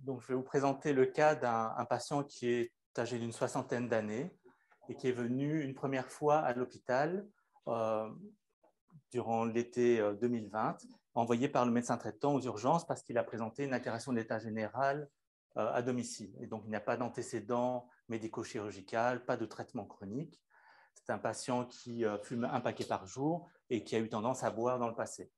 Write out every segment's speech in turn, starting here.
Donc, je vais vous présenter le cas d'un patient qui est âgé d'une soixantaine d'années et qui est venu une première fois à l'hôpital durant l'été 2020, envoyé par le médecin traitant aux urgences parce qu'il a présenté une altération de l'état général à domicile. Et donc, il n'y a pas d'antécédent médico-chirurgical, pas de traitement chronique. C'est un patient qui fume un paquet par jour et qui a eu tendance à boire dans le passé.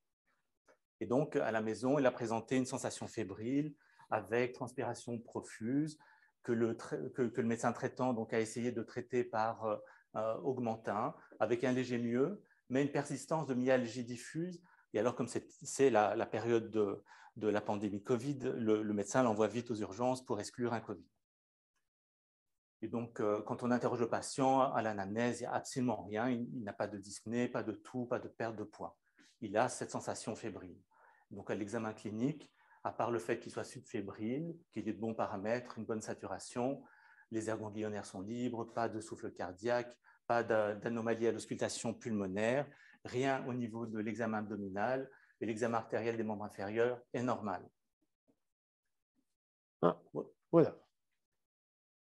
Et donc, à la maison, il a présenté une sensation fébrile avec transpiration profuse que le médecin traitant donc, a essayé de traiter par augmentin avec un léger mieux, mais une persistance de myalgie diffuse. Et alors, comme c'est la période de la pandémie Covid, le médecin l'envoie vite aux urgences pour exclure un Covid. Et donc, quand on interroge le patient à l'anamnèse, il n'y a absolument rien. Il n'a pas de dyspnée, pas de toux, pas de perte de poids. Il a cette sensation fébrile. Donc, à l'examen clinique, à part le fait qu'il soit subfébrile, qu'il ait de bons paramètres, une bonne saturation, les aires ganglionnaires sont libres, pas de souffle cardiaque, pas d'anomalie à l'auscultation pulmonaire, rien au niveau de l'examen abdominal, et l'examen artériel des membres inférieurs est normal. Ah, voilà.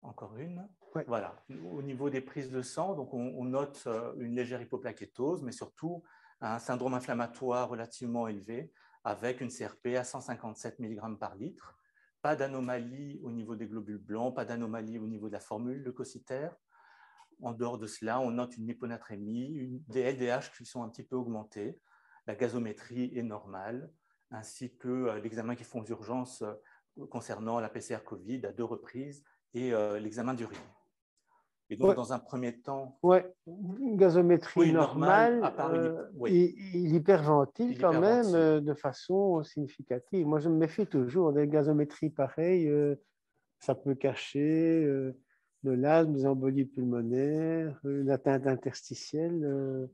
Encore une. Ouais. Voilà. Au niveau des prises de sang, donc on note une légère hypoplakétose, mais surtout un syndrome inflammatoire relativement élevé, avec une CRP à 157 mg par litre. Pas d'anomalie au niveau des globules blancs, pas d'anomalie au niveau de la formule leucocytaire. En dehors de cela, on note une hyponatrémie, des LDH qui sont un petit peu augmentés. La gazométrie est normale, ainsi que l'examen qui font aux urgences concernant la PCR Covid à 2 reprises et l'examen d'urine. Et donc, dans un premier temps… Oui, une gazométrie normale, à part il hyperventile quand même de façon significative. Moi, je me méfie toujours des gazométries pareilles. Ça peut cacher de l'asthme, des embolies pulmonaires, une atteinte interstitielle.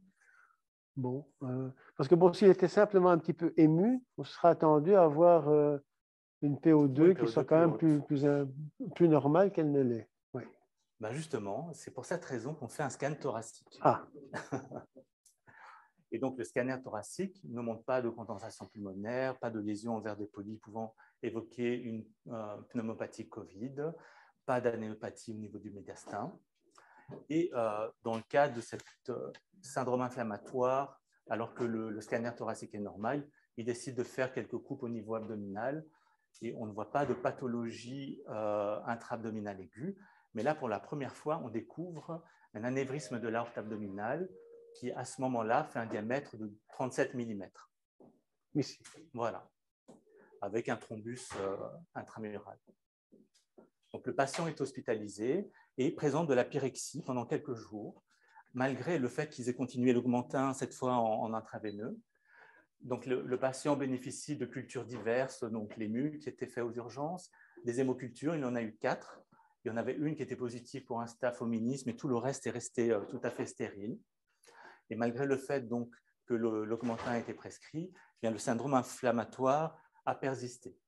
Parce que bon, s'il était simplement un petit peu ému, on sera attendu à avoir une PO2 qui soit quand même plus normale qu'elle ne l'est. Oui. Ben justement, c'est pour cette raison qu'on fait un scan thoracique. Ah. Et donc, le scanner thoracique ne montre pas de condensation pulmonaire, pas de lésions envers des polypes pouvant évoquer une pneumopathie Covid, pas d'anéopathie au niveau du médiastin. Et dans le cas de cet syndrome inflammatoire, alors que le scanner thoracique est normal, il décide de faire quelques coupes au niveau abdominal et on ne voit pas de pathologie intra-abdominale aiguë. Mais là, pour la première fois, on découvre un anévrisme de l'aorte abdominale qui, à ce moment-là, fait un diamètre de 37 mm. Ici. Voilà, avec un thrombus intramural. Donc, le patient est hospitalisé et présente de la pyrexie pendant quelques jours, malgré le fait qu'ils aient continué l'augmentin, cette fois en intraveineux. Donc, le patient bénéficie de cultures diverses, donc les MU qui étaient faits aux urgences, des hémocultures, il en a eu 4. Il y en avait une qui était positive pour un staph hominis, mais tout le reste est resté tout à fait stérile. Et malgré le fait donc, que l'augmentin a été prescrit, bien, le syndrome inflammatoire a persisté.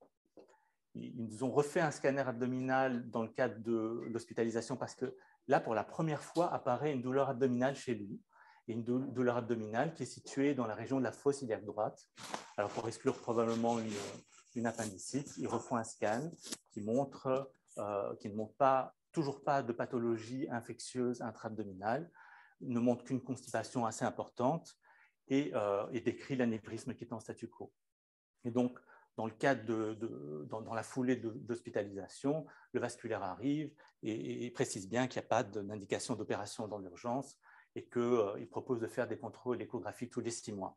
Ils nous ont refait un scanner abdominal dans le cadre de l'hospitalisation parce que là, pour la première fois, apparaît une douleur abdominale chez lui. Et une douleur abdominale qui est située dans la région de la fosse iliaque droite. Alors, pour exclure probablement une appendicite, ils refont un scan qui ne montre toujours pas de pathologie infectieuse intra-abdominale, ne montre qu'une constipation assez importante et décrit l'anévrisme qui est en statu quo. Et donc, dans le cadre dans la foulée d'hospitalisation, le vasculaire arrive et précise bien qu'il n'y a pas d'indication d'opération dans l'urgence et qu'il propose de faire des contrôles échographiques tous les 6 mois.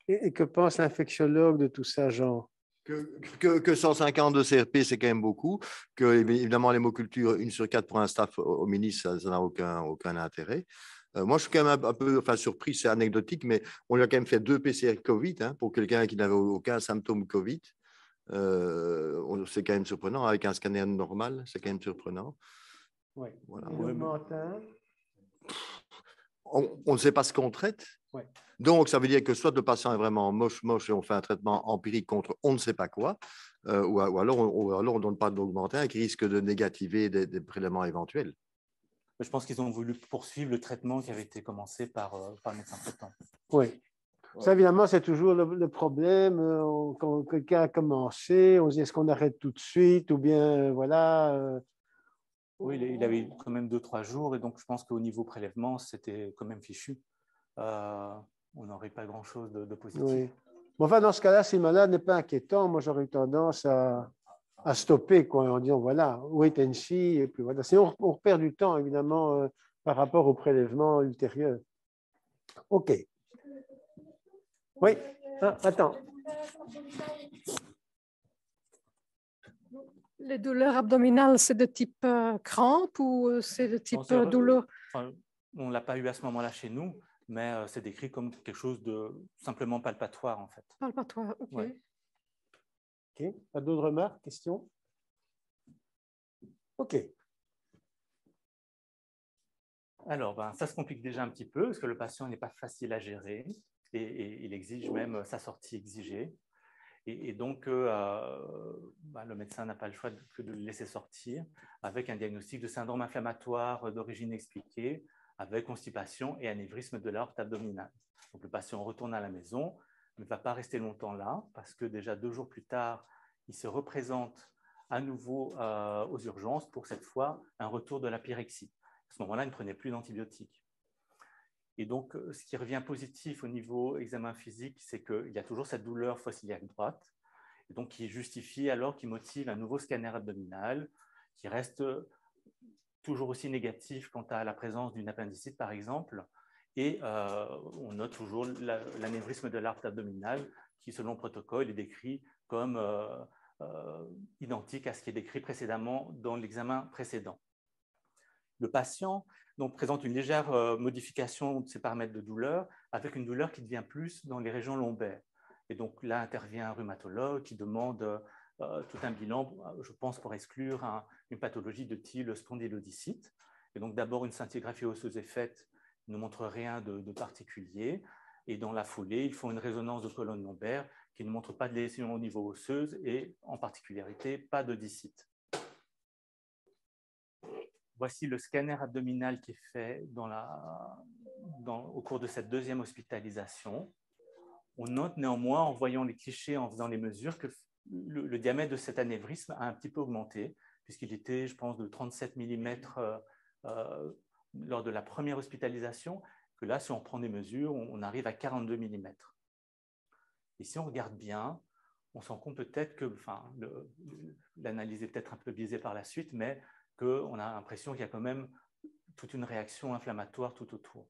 Et que pense l'infectiologue de tout ça, Jean? Que 150 de CRP, c'est quand même beaucoup. Que, évidemment, l'hémoculture, 1 sur 4 pour un staph hominis, ça n'a aucun intérêt. Moi, je suis quand même un peu surpris, c'est anecdotique, mais on lui a quand même fait 2 PCR Covid pour quelqu'un qui n'avait aucun symptôme Covid. C'est quand même surprenant. Avec un scanner normal, c'est quand même surprenant. Oui. Voilà. L'augmentin. On ne sait pas ce qu'on traite. Ouais. Donc, ça veut dire que soit le patient est vraiment moche et on fait un traitement empirique contre on ne sait pas quoi, ou alors on ne donne pas de l'augmentin qui risque de négativer des prélèvements éventuels. Je pense qu'ils ont voulu poursuivre le traitement qui avait été commencé par le médecin traitant. Oui. Ça, évidemment, c'est toujours le problème. Quand quelqu'un a commencé, on se dit est-ce qu'on arrête tout de suite ou bien, voilà. Oui, il avait eu quand même 2-3 jours et donc je pense qu'au niveau prélèvement, c'était quand même fichu. On n'aurait pas grand-chose de positif. Oui. Bon, enfin, dans ce cas-là, si le malade n'est pas inquiétant, moi, j'aurais eu tendance à stopper, quoi, en disant, voilà, wait and see, et puis voilà. Sinon, on perd du temps, évidemment, par rapport au prélèvement ultérieur. OK. Oui, attends. Les douleurs abdominales, c'est de type crampe ou c'est de type douleur? Enfin, on ne l'a pas eu à ce moment-là chez nous, mais c'est décrit comme quelque chose de simplement palpatoire, en fait. Palpatoire, OK. Ouais. OK. Pas d'autres remarques, questions? OK. Alors, ça se complique déjà un petit peu parce que le patient n'est pas facile à gérer et il exige même sa sortie exigée. Et donc, le médecin n'a pas le choix que de le laisser sortir avec un diagnostic de syndrome inflammatoire d'origine expliquée, avec constipation et anévrisme de l'aorte abdominale. Donc, le patient retourne à la maison, mais ne va pas rester longtemps là, parce que déjà 2 jours plus tard, il se représente à nouveau aux urgences pour cette fois un retour de la pyrexie. À ce moment-là, il ne prenait plus d'antibiotiques. Et donc, ce qui revient positif au niveau examen physique, c'est qu'il y a toujours cette douleur fossiliaque droite, et donc qui justifie alors, qui motive un nouveau scanner abdominal, qui reste toujours aussi négatif quant à la présence d'une appendicite, par exemple, et on note toujours l'anévrisme de l'aorte abdominale, qui, selon le protocole, est décrit comme identique à ce qui est décrit précédemment dans l'examen précédent. Le patient donc, présente une légère modification de ses paramètres de douleur, avec une douleur qui devient plus dans les régions lombaires. Et donc là intervient un rhumatologue qui demande tout un bilan, je pense, pour exclure une pathologie de type spondylodicite. Et donc d'abord, une scintigraphie osseuse est faite, ne montre rien de particulier. Et dans la foulée, ils font une résonance de colonne lombaire qui ne montre pas de lésion au niveau osseuse et en particularité pas d'odicite. Voici le scanner abdominal qui est fait au cours de cette deuxième hospitalisation. On note néanmoins, en voyant les clichés, en faisant les mesures, que le diamètre de cet anévrisme a un petit peu augmenté, puisqu'il était, je pense, de 37 mm lors de la première hospitalisation, que là, si on prend des mesures, on arrive à 42 mm. Et si on regarde bien, on se rend compte peut-être que, l'analyse est peut-être un peu biaisée par la suite, mais qu'on a l'impression qu'il y a quand même toute une réaction inflammatoire tout autour.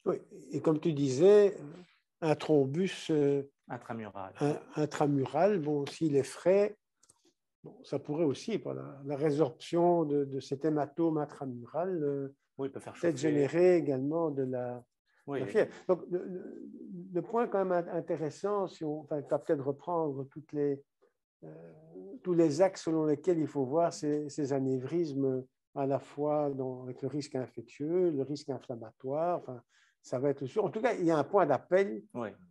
Oui, et comme tu disais, un thrombus intramural, bon, s'il est frais, bon, ça pourrait aussi, par la résorption de cet hématome intramural, oui, peut faire peut-être générer également de la fièvre. Donc, le point quand même intéressant, si on va peut-être reprendre tous les axes selon lesquels il faut voir ces anévrismes, à la fois avec le risque infectieux, le risque inflammatoire, enfin, ça va être sûr. En tout cas, il y a un point d'appel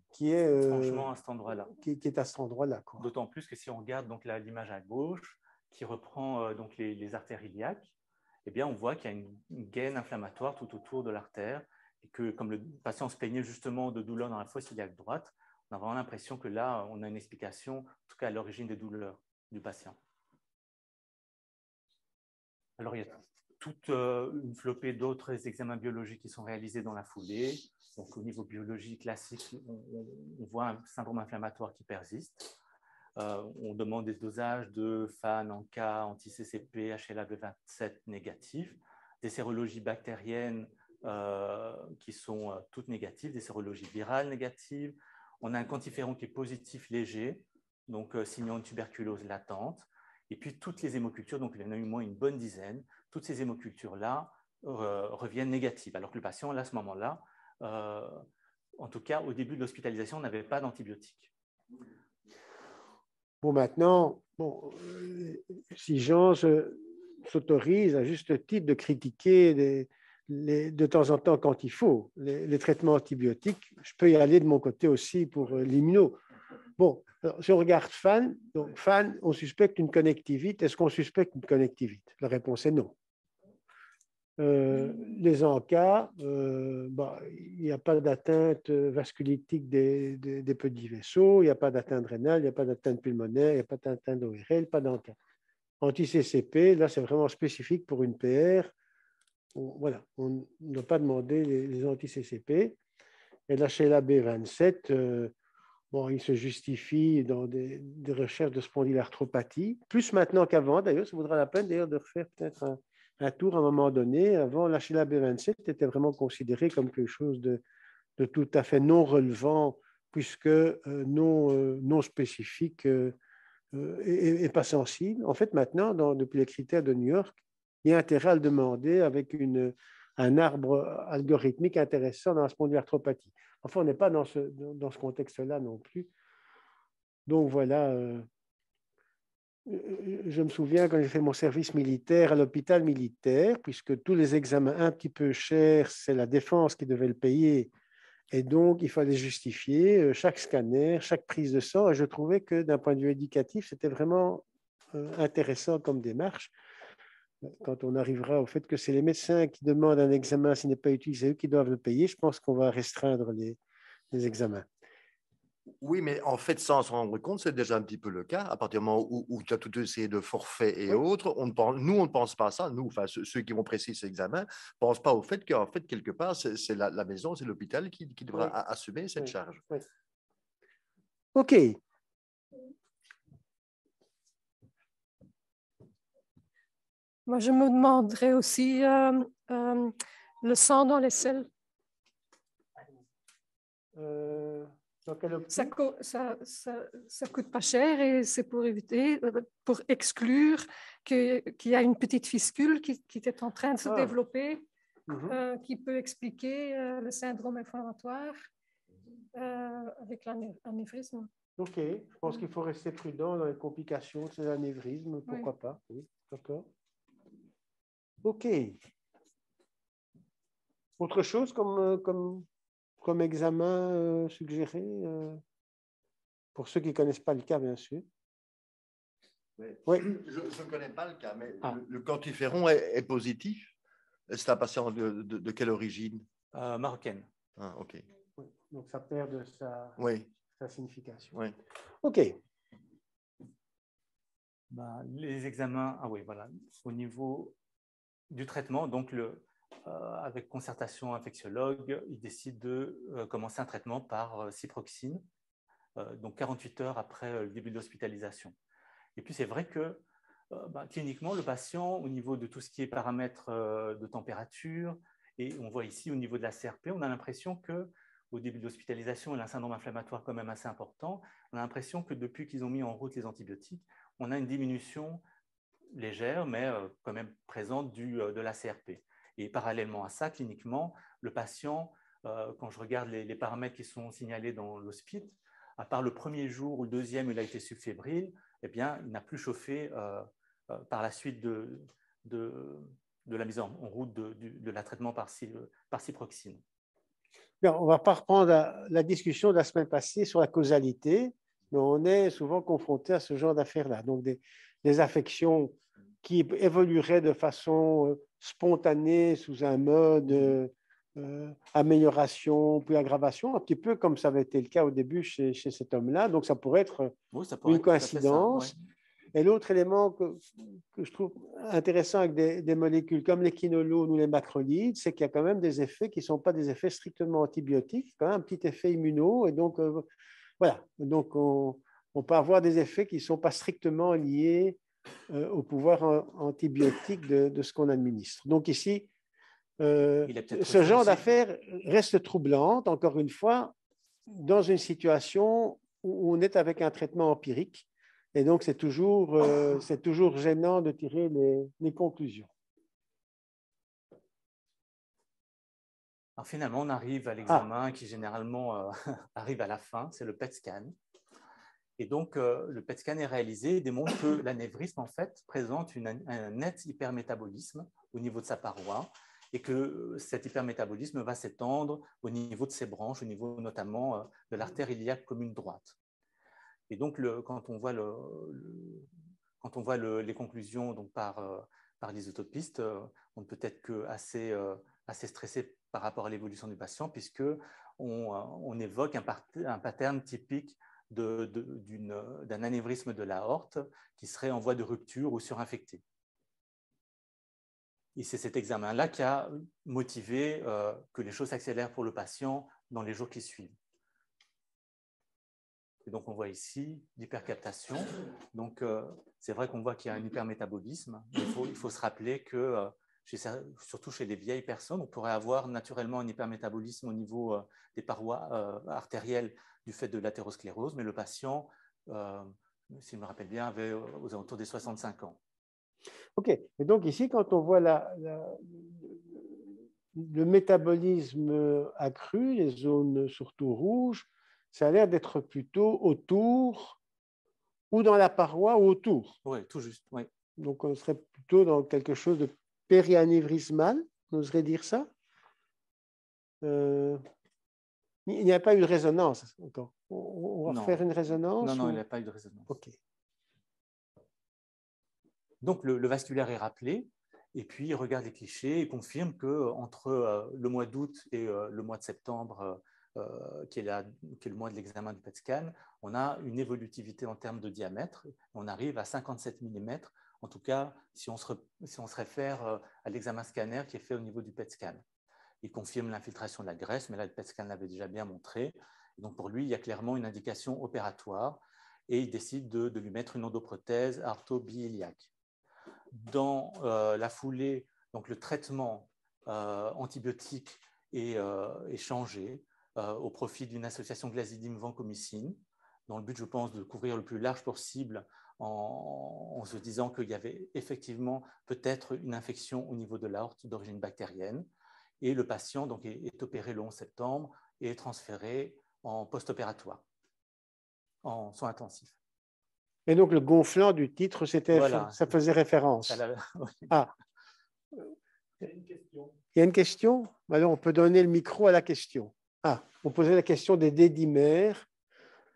qui est franchement à cet endroit-là. Qui est à cet endroit-là. D'autant plus que si on regarde donc l'image à gauche, qui reprend donc les artères iliaques, eh bien, on voit qu'il y a une gaine inflammatoire tout autour de l'artère et que, comme le patient se plaignait justement de douleurs dans la fosse iliaque droite, on a vraiment l'impression que là, on a une explication, en tout cas à l'origine des douleurs du patient. Alors, il y a toute une flopée d'autres examens biologiques qui sont réalisés dans la foulée. Donc, au niveau biologique classique, on voit un syndrome inflammatoire qui persiste. On demande des dosages de FAN, ANCA, anti-CCP, HLA-B27 négatifs, des sérologies bactériennes qui sont toutes négatives, des sérologies virales négatives. On a un quantiféron qui est positif léger, donc signant une tuberculose latente. Et puis toutes les hémocultures, donc il y en a eu au moins une bonne dizaine, toutes ces hémocultures-là reviennent négatives, alors que le patient, là, à ce moment-là, en tout cas au début de l'hospitalisation, n'avait pas d'antibiotiques. Bon, maintenant, si Jean s'autorise à juste titre de critiquer de temps en temps, quand il faut, les traitements antibiotiques, je peux y aller de mon côté aussi pour l'immuno. Bon, alors, si on regarde FAN, donc FAN, on suspecte une connectivite. Est-ce qu'on suspecte une connectivite? La réponse est non. Les encas, il n'y a pas d'atteinte vasculitique des petits vaisseaux, il n'y a pas d'atteinte rénale, il n'y a pas d'atteinte pulmonaire, il n'y a pas d'atteinte ORL, pas d'encas. Anti-CCP, là, c'est vraiment spécifique pour une PR. Voilà, on ne doit pas demander les anti-CCP. Et la chez la B27, il se justifie dans des recherches de spondylarthropathie, plus maintenant qu'avant, d'ailleurs, ça vaudra la peine d'ailleurs de refaire peut-être un tour à un moment donné. Avant, la chez la B27 était vraiment considéré comme quelque chose de tout à fait non relevant, puisque non spécifique et pas sensible. En fait, maintenant, depuis les critères de New York, il y a intérêt à le demander avec un arbre algorithmique intéressant dans la spondylarthropathie. Enfin, on n'est pas dans ce contexte-là non plus. Donc voilà, je me souviens quand j'ai fait mon service militaire à l'hôpital militaire, puisque tous les examens un petit peu chers, c'est la défense qui devait le payer. Et donc, il fallait justifier chaque scanner, chaque prise de sang. Et je trouvais que d'un point de vue éducatif, c'était vraiment intéressant comme démarche. Quand on arrivera au fait que c'est les médecins qui demandent un examen, s'il n'est pas utile, c'est eux qui doivent le payer, je pense qu'on va restreindre les examens. Oui, mais en fait, sans s'en rendre compte, c'est déjà un petit peu le cas. À partir du moment où tu as tout essayé de forfaits et autres, nous, on ne pense pas à ça. Nous, enfin, ceux qui vont préciser ces examens, ne pensent pas au fait qu'en fait, quelque part, c'est la maison, c'est l'hôpital qui devra assumer cette charge. Oui. OK. Moi, je me demanderais aussi le sang dans les selles. Ça coûte pas cher et c'est pour éviter, pour exclure qu'il y a une petite fiscule qui est en train de se développer, qui peut expliquer le syndrome inflammatoire avec l'anévrisme. OK, je pense qu'il faut rester prudent dans les complications de ces anévrismes, pourquoi pas. Oui, d'accord. OK. Autre chose comme examen suggéré pour ceux qui ne connaissent pas le cas, bien sûr. Oui. Je ne connais pas le cas, mais le quantiferon est positif. C'est un patient de quelle origine? Marocaine. Ah, OK. Oui. Donc, ça perd de sa signification. Oui. OK. Les examens, voilà. Au niveau du traitement, donc avec concertation infectiologue, il décide de commencer un traitement par ciproxine, donc 48 heures après le début de l'hospitalisation. Et puis c'est vrai que cliniquement, le patient, au niveau de tout ce qui est paramètres de température, et on voit ici au niveau de la CRP, on a l'impression qu'au début de l'hospitalisation, il a un syndrome inflammatoire quand même assez important. On a l'impression que depuis qu'ils ont mis en route les antibiotiques, on a une diminution légère, mais quand même présente de la CRP. Et parallèlement à ça, cliniquement, le patient, quand je regarde les paramètres qui sont signalés dans l'hospice, à part le premier jour ou le deuxième où il a été subfébrile, eh bien, il n'a plus chauffé par la suite de la mise en route de la traitement par ciproxine. Bien, on ne va pas reprendre la discussion de la semaine passée sur la causalité, mais on est souvent confronté à ce genre d'affaires-là. Donc, des affections qui évolueraient de façon spontanée sous un mode amélioration puis aggravation, un petit peu comme ça avait été le cas au début chez cet homme-là. Donc, ça pourrait être une coïncidence. Et l'autre élément que je trouve intéressant avec des molécules comme les quinolones ou les macrolides, c'est qu'il y a quand même des effets qui ne sont pas des effets strictement antibiotiques, quand même un petit effet immuno. Et donc, voilà. Donc, on peut avoir des effets qui ne sont pas strictement liés au pouvoir antibiotique de ce qu'on administre. Donc, ici, ce genre d'affaires reste troublante, encore une fois, dans une situation où on est avec un traitement empirique. Et donc, c'est toujours gênant de tirer les conclusions. Alors finalement, on arrive à l'examen qui généralement arrive à la fin, c'est le PET scan. Et donc, le PET scan est réalisé et démontre que l'anévrisme, en fait, présente un net hypermétabolisme au niveau de sa paroi et que cet hypermétabolisme va s'étendre au niveau de ses branches, au niveau notamment de l'artère iliaque commune droite. Et donc, quand on voit les conclusions donc, par par l'isotopiste, on ne peut être qu'assez assez stressé par rapport à l'évolution du patient, puisqu'on évoque un pattern typique d'un anévrisme de l'aorte qui serait en voie de rupture ou surinfecté. Et c'est cet examen-là qui a motivé que les choses s'accélèrent pour le patient dans les jours qui suivent. Et donc, on voit ici l'hypercaptation. Donc, c'est vrai qu'on voit qu'il y a un hypermétabolisme. Il faut se rappeler que, surtout chez les vieilles personnes, on pourrait avoir naturellement un hypermétabolisme au niveau des parois artérielles du fait de l'athérosclérose, mais le patient, s'il me rappelle bien, avait aux alentours des 65 ans. OK. Et donc, ici, quand on voit le métabolisme accru, les zones surtout rouges, ça a l'air d'être plutôt autour ou dans la paroi ou autour. Oui, tout juste. Oui. Donc, on serait plutôt dans quelque chose de périanévrismal, on oserait dire ça. Il n'y a pas eu de résonance encore. On va faire une résonance? Non, il n'y a pas eu de résonance. OK. Donc, le vasculaire est rappelé, et puis il regarde les clichés et confirme qu'entre le mois d'août et le mois de septembre, qui est le mois de l'examen du PET scan, on a une évolutivité en termes de diamètre. On arrive à 57 mm, en tout cas si on se réfère à l'examen scanner qui est fait au niveau du PET scan. Il confirme l'infiltration de la graisse, mais là, le PET scan l'avait déjà bien montré. Et donc, pour lui, il y a clairement une indication opératoire et il décide de lui mettre une endoprothèse arto-biliaque. Dans la foulée, donc le traitement antibiotique est changé au profit d'une association glazidine-vancomycine, dans le but, je pense, de couvrir le plus large possible en se disant qu'il y avait effectivement peut-être une infection au niveau de l'aorte d'origine bactérienne. Et le patient donc, est opéré le 11 septembre et est transféré en post-opératoire, en soins intensifs. Et donc, le gonflant du titre, voilà. Ça faisait référence. Ah. Il y a une question. Il y a une question? Alors, on peut donner le micro à la question. Ah, on posait la question des dédimères.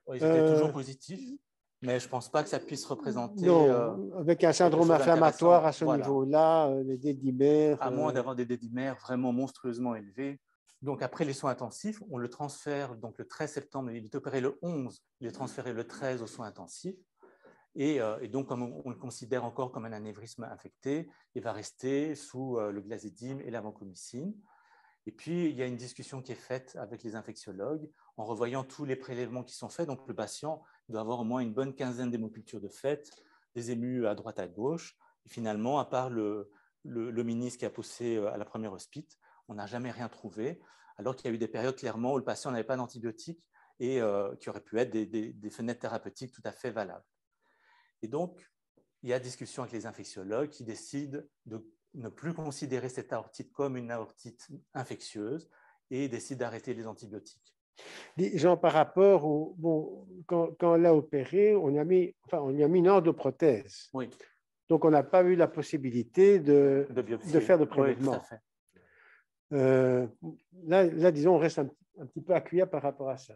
Ils étaient toujours positifs, mais je ne pense pas que ça puisse représenter... Non, avec un syndrome inflammatoire à ce niveau-là, les dédimères... À moins d'avoir des dédimères vraiment monstrueusement élevés. Donc, après les soins intensifs, on le transfère donc, le 13 septembre, il est opéré le 11, il est transféré le 13 aux soins intensifs. Et donc, comme on le considère encore comme un anévrisme infecté, il va rester sous le glazidime et la vancomycine. Et puis, il y a une discussion qui est faite avec les infectiologues en revoyant tous les prélèvements qui sont faits. Donc, le patient doit avoir au moins une bonne quinzaine d'hémocultures de fait, des émus à droite à gauche. Et finalement, à part le ministre qui a poussé à la première hospite, on n'a jamais rien trouvé, alors qu'il y a eu des périodes clairement où le patient n'avait pas d'antibiotiques et qui auraient pu être des fenêtres thérapeutiques tout à fait valables. Et donc, il y a discussion avec les infectiologues qui décident de ne plus considérer cette aortite comme une aortite infectieuse et décident d'arrêter les antibiotiques. Jean, par rapport au... Bon, quand on l'a opéré, on lui a mis une endoprothèse. Oui. Donc, on n'a pas eu la possibilité de faire de prélèvement. Oui, tout à fait. Là, disons, on reste un petit peu accueilli par rapport à ça.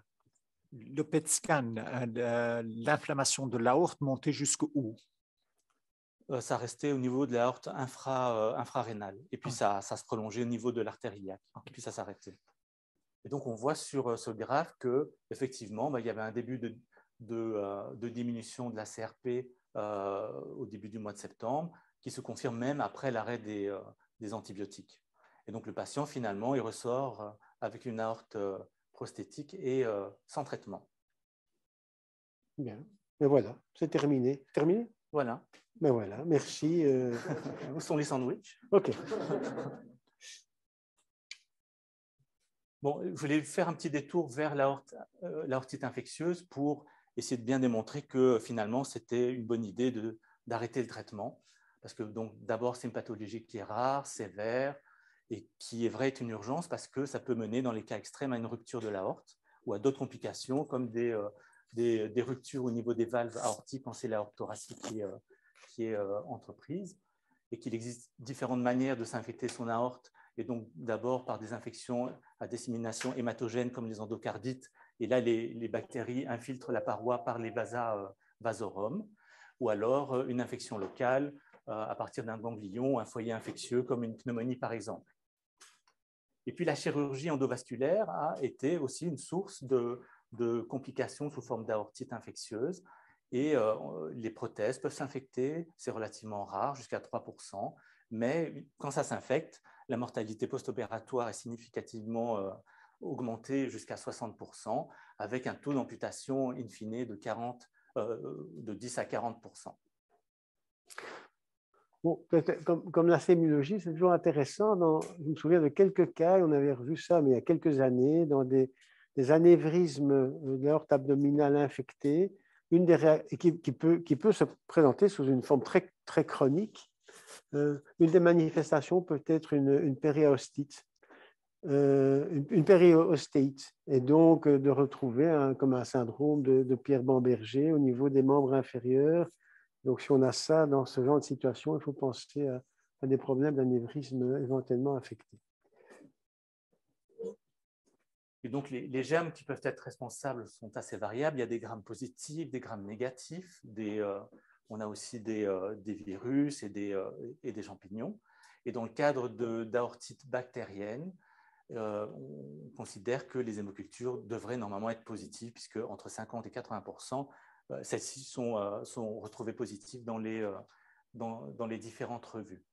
Le PET scan, l'inflammation de l'aorte montait jusqu'où? Ça restait au niveau de l'aorte infrarénale. Et puis, ça se prolongeait au niveau de l'artère iliaque. Et puis, ça s'arrêtait. Et donc, on voit sur ce graphe qu'effectivement, il y avait un début de diminution de la CRP au début du mois de septembre, qui se confirme même après l'arrêt des antibiotiques. Et donc, le patient, finalement, il ressort avec une aorte prosthétique et sans traitement. Bien. Mais voilà, c'est terminé. Terminé? Voilà. Mais voilà, merci. Où sont les sandwichs? OK. Bon, je voulais faire un petit détour vers l'aortite infectieuse pour essayer de bien démontrer que finalement, c'était une bonne idée d'arrêter le traitement. Parce que d'abord, c'est une pathologie qui est rare, sévère, et qui est vrai est une urgence parce que ça peut mener dans les cas extrêmes à une rupture de l'aorte ou à d'autres complications comme des ruptures au niveau des valves aortiques quand c'est l'aorte thoracique qui est entreprise, et qu'il existe différentes manières de s'infecter son aorte, et donc d'abord par des infections à dissémination hématogène comme les endocardites, et là les bactéries infiltrent la paroi par les vasorum, ou alors une infection locale à partir d'un ganglion, un foyer infectieux comme une pneumonie par exemple. Et puis la chirurgie endovasculaire a été aussi une source de complications sous forme d'aortite infectieuse. Et les prothèses peuvent s'infecter, c'est relativement rare, jusqu'à 3%. Mais quand ça s'infecte, la mortalité post-opératoire est significativement augmentée jusqu'à 60%, avec un taux d'amputation in fine de 10 à 40%. Bon, comme la sémiologie, c'est toujours intéressant. Je me souviens de quelques cas, on avait revu ça, mais il y a quelques années, dans des anévrismes de l'aorte abdominale infectée, qui peut se présenter sous une forme très, très chronique. Une des manifestations peut être une périostite, et donc de retrouver comme un syndrome de Pierre-Bamberger au niveau des membres inférieurs. Donc, si on a ça dans ce genre de situation, il faut penser à des problèmes d'anévrisme éventuellement affectés. Et donc, les germes qui peuvent être responsables sont assez variables. Il y a des grammes positifs, des grammes négatifs, on a aussi des virus et des champignons. Et dans le cadre d'aortite bactérienne, on considère que les hémocultures devraient normalement être positives, puisque entre 50 et 80%, celles-ci sont retrouvées positives dans les différentes revues.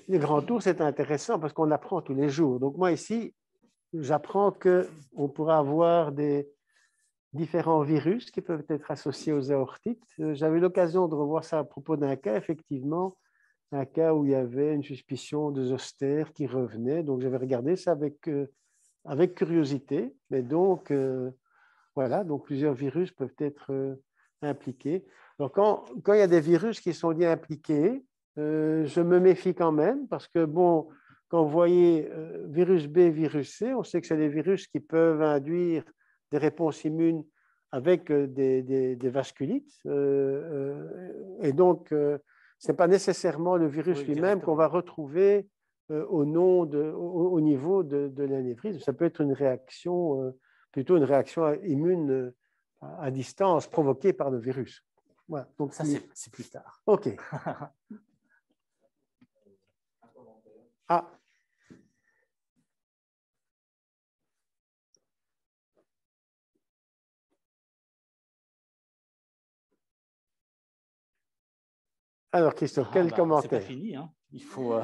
Les grands tours, c'est intéressant parce qu'on apprend tous les jours. Donc moi ici, j'apprends qu'on pourra avoir des différents virus qui peuvent être associés aux aortites. J'avais l'occasion de revoir ça à propos d'un cas, effectivement, un cas où il y avait une suspicion de zoster qui revenait. Donc j'avais regardé ça avec curiosité. Mais donc, voilà, donc plusieurs virus peuvent être impliqués. Alors quand il y a des virus qui sont bien impliqués, je me méfie quand même parce que, bon, quand vous voyez virus B, virus C, on sait que c'est des virus qui peuvent induire des réponses immunes avec des vasculites. Et donc, ce n'est pas nécessairement le virus lui-même qu'on va retrouver au niveau de l'anévrisme. Ça peut être une réaction, plutôt une réaction immune à distance provoquée par le virus. Voilà. Donc, ça, c'est plus tard. OK. Ah. Alors, Christophe, quel commentaire? C'est pas fini, hein. Il faut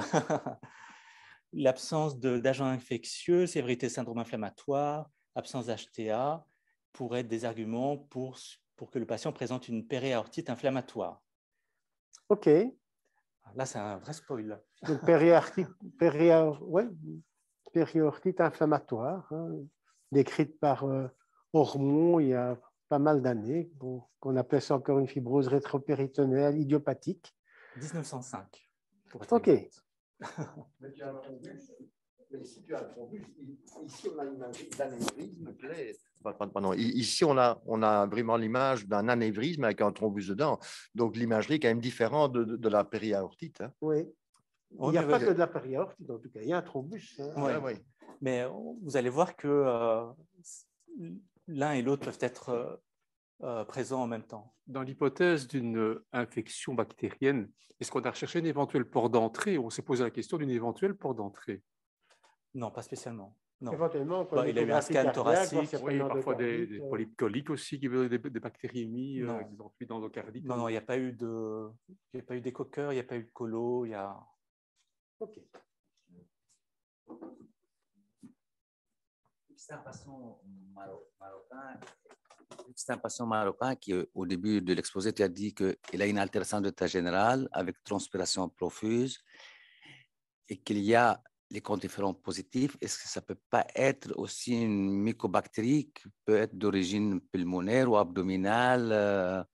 l'absence d'agents infectieux, sévérité syndrome inflammatoire, absence d'HTA pourraient être des arguments pour que le patient présente une périaortite inflammatoire. OK. Là, c'est un vrai spoil. Donc, périaortite inflammatoire, hein, décrite par Ormond il y a pas mal d'années, qu'on appelait ça encore une fibrose rétropéritonéale idiopathique. 1905. OK. Mais si tu as un thrombus, ici on a l'image d'un anévrisme clair. Pardon, ici on a vraiment l'image d'un anévrisme avec un thrombus dedans. Donc l'imagerie est quand même différente de la périaortite. Hein. Oui. Il n'y a pas que de la périaortite, en tout cas. Il y a un thrombus. Hein. Oui. Oui. Mais vous allez voir que l'un et l'autre peuvent être présents en même temps. Dans l'hypothèse d'une infection bactérienne, est-ce qu'on a recherché un éventuel port d'entrée? On s'est posé la question d'une éventuelle port d'entrée. Non, pas spécialement. Non. Éventuellement, il a eu un scan thoracique. Oui, parfois des polypes coliques aussi, qui veulent des bactériémies dans l'endocardique. Non, il n'y a pas eu d'écoqueur, il n'y a pas eu de colo. OK. C'est un patient marocain qui, au début de l'exposé, tu as dit qu'il a une altération d'état général avec transpiration profuse et qu'il y a les quantiferons positifs. Est-ce que ça ne peut pas être aussi une mycobactérie qui peut être d'origine pulmonaire ou abdominale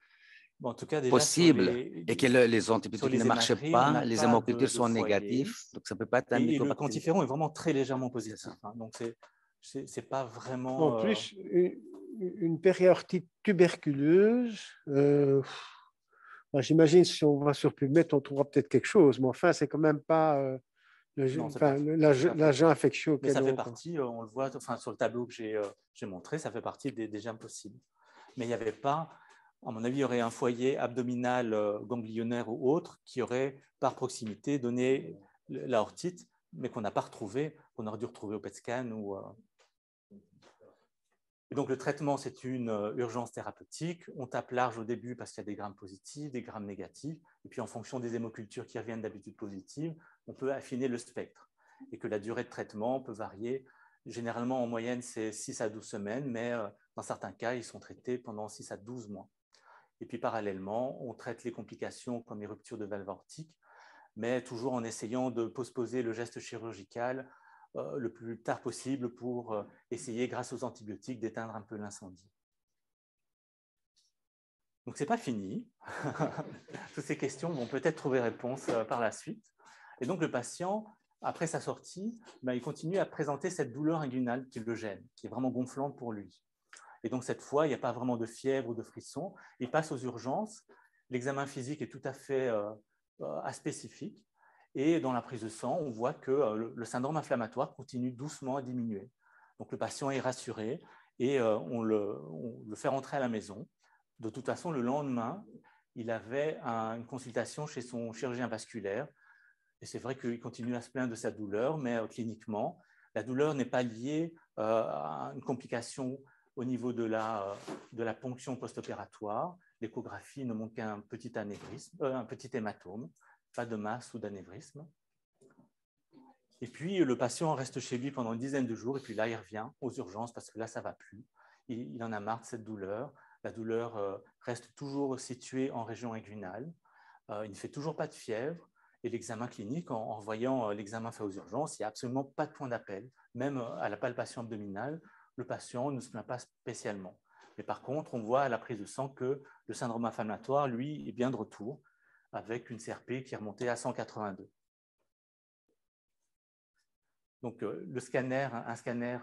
en tout cas, déjà, possible et que les antibiotiques ne marchent pas, les hémocultures sont négatifs, donc ça ne peut pas être un mycobactérie. Et le quantiferon est vraiment très légèrement positif. Donc, c'est pas vraiment... En plus, une périaortite tuberculeuse, j'imagine si on va sur PubMed, on trouvera peut-être quelque chose, mais enfin, c'est quand même pas l'agent infectieux. Mais ça fait partie, on le voit sur le tableau que j'ai montré, ça fait partie des germes possibles. Mais il n'y avait pas À mon avis, il y aurait un foyer abdominal ganglionnaire ou autre qui aurait par proximité donné l'aortite, mais qu'on n'a pas retrouvé, qu'on aurait dû retrouver au PET scan. Et donc le traitement, c'est une urgence thérapeutique. On tape large au début parce qu'il y a des grammes positifs, des grammes négatifs, et puis en fonction des hémocultures qui reviennent d'habitude positives, on peut affiner le spectre. Et que la durée de traitement peut varier. Généralement, en moyenne, c'est 6 à 12 semaines, mais dans certains cas, ils sont traités pendant 6 à 12 mois. Et puis parallèlement, on traite les complications comme les ruptures de valve aortique, mais toujours en essayant de postposer le geste chirurgical le plus tard possible pour essayer, grâce aux antibiotiques, d'éteindre un peu l'incendie. Donc, ce n'est pas fini. Toutes ces questions vont peut-être trouver réponse par la suite. Et donc, le patient, après sa sortie, il continue à présenter cette douleur inguinale qui le gêne, qui est vraiment gonflante pour lui. Et donc, cette fois, il n'y a pas vraiment de fièvre ou de frisson. Il passe aux urgences. L'examen physique est tout à fait aspécifique. Et dans la prise de sang, on voit que le syndrome inflammatoire continue doucement à diminuer. Donc, le patient est rassuré et on le fait rentrer à la maison. De toute façon, le lendemain, il avait une consultation chez son chirurgien vasculaire. Et c'est vrai qu'il continue à se plaindre de sa douleur, mais cliniquement, la douleur n'est pas liée à une complication au niveau de la ponction post-opératoire. L'échographie ne montre qu'un petit anévrisme, un petit hématome, pas de masse ou d'anévrisme. Et puis, le patient reste chez lui pendant une dizaine de jours, et puis là, il revient aux urgences parce que là, ça ne va plus. Il en a marre de cette douleur. La douleur reste toujours située en région inguinale. Il ne fait toujours pas de fièvre. Et l'examen clinique, en voyant l'examen fait aux urgences, il n'y a absolument pas de point d'appel. Même à la palpation abdominale, le patient ne se plaint pas spécialement. Mais par contre, on voit à la prise de sang que le syndrome inflammatoire, lui, est bien de retour, avec une CRP qui est remontée à 182. Donc, un scanner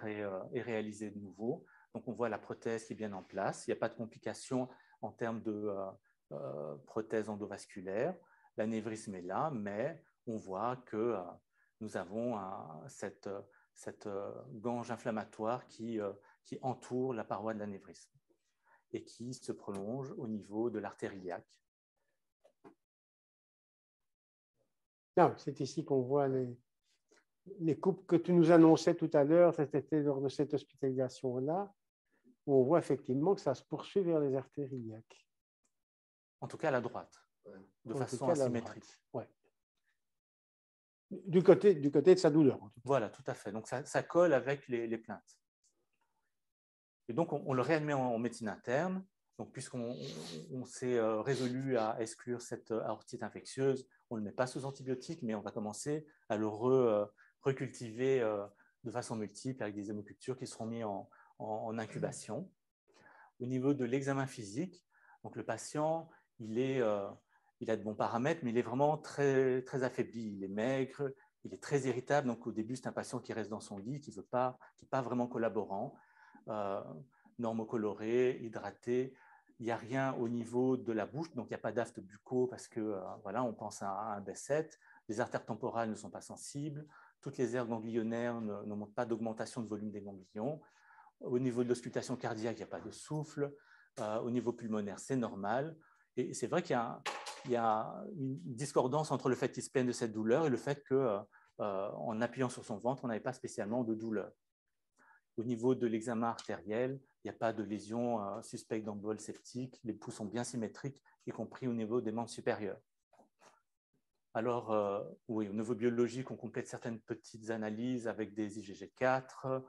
est réalisé de nouveau. Donc, on voit la prothèse qui est bien en place. Il n'y a pas de complications en termes de prothèse endovasculaire. L'anévrisme est là, mais on voit que nous avons cette gange inflammatoire qui entoure la paroi de l'anévrisme et qui se prolonge au niveau de l'artère iliaque. C'est ici qu'on voit les coupes que tu nous annonçais tout à l'heure, c'était lors de cette hospitalisation-là, où on voit effectivement que ça se poursuit vers les artères iliaques. En tout cas à la droite, de façon asymétrique. Ouais. Du côté de sa douleur. Voilà, tout à fait. Donc ça colle avec les plaintes. Et donc on le réadmet en médecine interne. Donc puisqu'on s'est résolu à exclure cette aortite infectieuse, on ne le met pas sous antibiotiques, mais on va commencer à le recultiver de façon multiple avec des hémocultures qui seront mis en incubation. Au niveau de l'examen physique, donc le patient, il a de bons paramètres, mais il est vraiment très, très affaibli. Il est maigre, il est très irritable. Donc au début, c'est un patient qui reste dans son lit, qui n'est pas vraiment collaborant, normocoloré, hydraté. Il n'y a rien au niveau de la bouche, donc il n'y a pas d'aphte bucco parce que voilà, on pense à un B7. Les artères temporales ne sont pas sensibles. Toutes les aires ganglionnaires ne montrent pas d'augmentation de volume des ganglions. Au niveau de l'auscultation cardiaque, il n'y a pas de souffle. Au niveau pulmonaire, c'est normal. Et c'est vrai qu'il y a une discordance entre le fait qu'il se plaigne de cette douleur et le fait qu'en appuyant sur son ventre, on n'avait pas spécialement de douleur. Au niveau de l'examen artériel, il n'y a pas de lésion suspecte d'embole septique. Les pouls sont bien symétriques, y compris au niveau des membres supérieurs. Alors, oui, au niveau biologique, on complète certaines petites analyses avec des IgG4,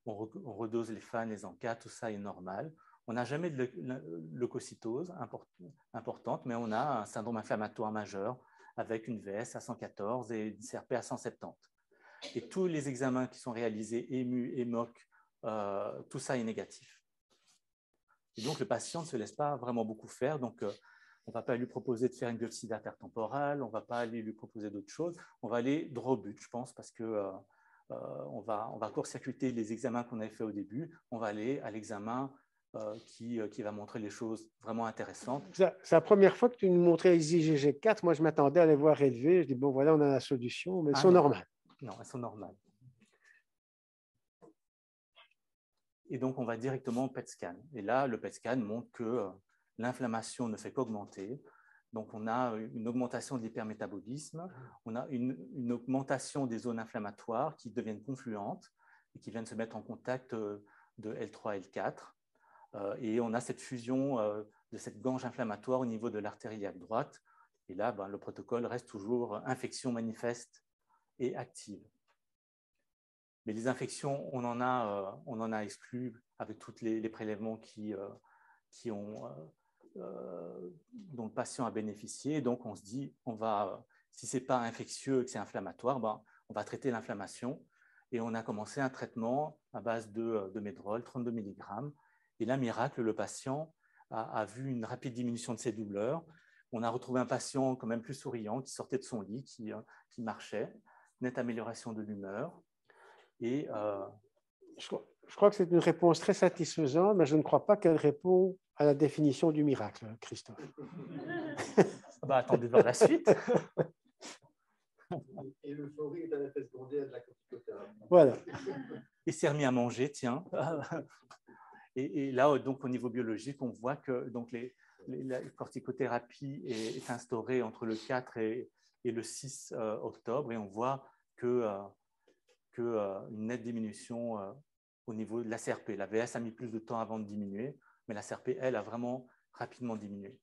on redose les FAN, les ANCA, tout ça est normal. On n'a jamais de leucocytose importante, mais on a un syndrome inflammatoire majeur avec une VS à 114 et une CRP à 170. Et tous les examens qui sont réalisés, EMU, EMOC, tout ça est négatif. Et donc, le patient ne se laisse pas vraiment beaucoup faire. Donc, on ne va pas lui proposer de faire une biopsie d'artère temporale, on ne va pas aller lui proposer d'autres choses. On va aller droit au but, je pense, parce que on va court-circuiter les examens qu'on avait fait au début. On va aller à l'examen qui va montrer les choses vraiment intéressantes. C'est la première fois que tu nous montrais les IgG4. Moi, je m'attendais à les voir élevés. Je dis, bon, voilà, on a la solution, mais elles sont normales. Non, elles sont normales. Et donc, on va directement au PET scan. Et là, le PET scan montre que l'inflammation ne fait qu'augmenter. Donc, on a une augmentation de l'hypermétabolisme, on a une augmentation des zones inflammatoires qui deviennent confluentes et qui viennent se mettre en contact de L3 L4. Et on a cette fusion de cette gange inflammatoire au niveau de l'artère iliaque droite. Et là, le protocole reste toujours infection manifeste et active. Mais les infections, on en a exclu avec tous les prélèvements dont le patient a bénéficié. Donc, on se dit, si ce n'est pas infectieux et que c'est inflammatoire, on va traiter l'inflammation. Et on a commencé un traitement à base de Medrol, 32 mg. Et là, miracle, le patient a vu une rapide diminution de ses douleurs. On a retrouvé un patient quand même plus souriant, qui sortait de son lit, qui marchait, nette amélioration de l'humeur. Et je crois que c'est une réponse très satisfaisante, mais je ne crois pas qu'elle répond à la définition du miracle, Christophe. Attendez de voir la suite. Et l'euphorie est un effet secondaire de la corticothérapie. Voilà. Il s'est remis à manger, tiens. Et là, donc, au niveau biologique, on voit que donc, la corticothérapie est instaurée entre le 4 et le 6 octobre, et on voit une nette diminution au niveau de la CRP. La VS a mis plus de temps avant de diminuer, mais la CRP, elle, a vraiment rapidement diminué.